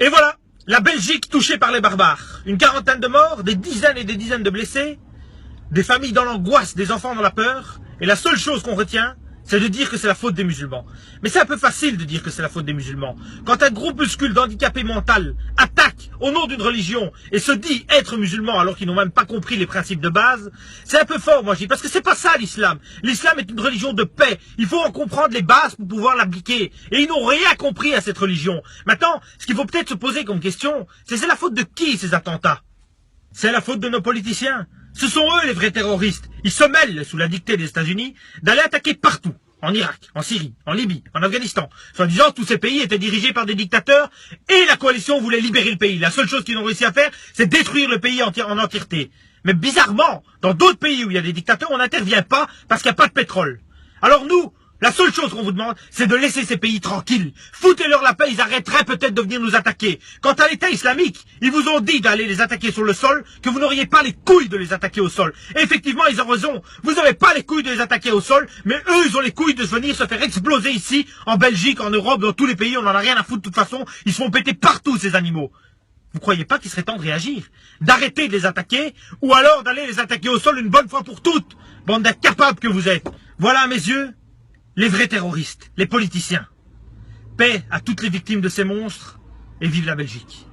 Et voilà, la Belgique touchée par les barbares. Une quarantaine de morts, des dizaines et des dizaines de blessés, des familles dans l'angoisse, des enfants dans la peur. Et la seule chose qu'on retient, c'est de dire que c'est la faute des musulmans. Mais c'est un peu facile de dire que c'est la faute des musulmans. Quand un groupuscule d'handicapés mentaux attaque au nom d'une religion et se dit être musulman alors qu'ils n'ont même pas compris les principes de base, c'est un peu fort, moi je dis, parce que c'est pas ça l'islam. L'islam est une religion de paix. Il faut en comprendre les bases pour pouvoir l'appliquer. Et ils n'ont rien compris à cette religion. Maintenant, ce qu'il faut peut-être se poser comme question, c'est la faute de qui ces attentats? C'est la faute de nos politiciens. Ce sont eux les vrais terroristes. Ils se mêlent, sous la dictée des États-Unis, d'aller attaquer partout. En Irak, en Syrie, en Libye, en Afghanistan. Soit disant, tous ces pays étaient dirigés par des dictateurs et la coalition voulait libérer le pays. La seule chose qu'ils ont réussi à faire, c'est détruire le pays en entièreté. Mais bizarrement, dans d'autres pays où il y a des dictateurs, on n'intervient pas parce qu'il n'y a pas de pétrole. Alors nous, la seule chose qu'on vous demande, c'est de laisser ces pays tranquilles. Foutez-leur la paix, ils arrêteraient peut-être de venir nous attaquer. Quant à l'État islamique, ils vous ont dit d'aller les attaquer sur le sol, que vous n'auriez pas les couilles de les attaquer au sol. Et effectivement, ils ont raison. Vous n'avez pas les couilles de les attaquer au sol, mais eux, ils ont les couilles de venir se faire exploser ici, en Belgique, en Europe, dans tous les pays, on n'en a rien à foutre de toute façon. Ils se font péter partout, ces animaux. Vous croyez pas qu'il serait temps de réagir? D'arrêter de les attaquer, ou alors d'aller les attaquer au sol une bonne fois pour toutes? Bande d'incapables que vous êtes. Voilà, à mes yeux, les vrais terroristes, les politiciens. Paix à toutes les victimes de ces monstres, et vive la Belgique.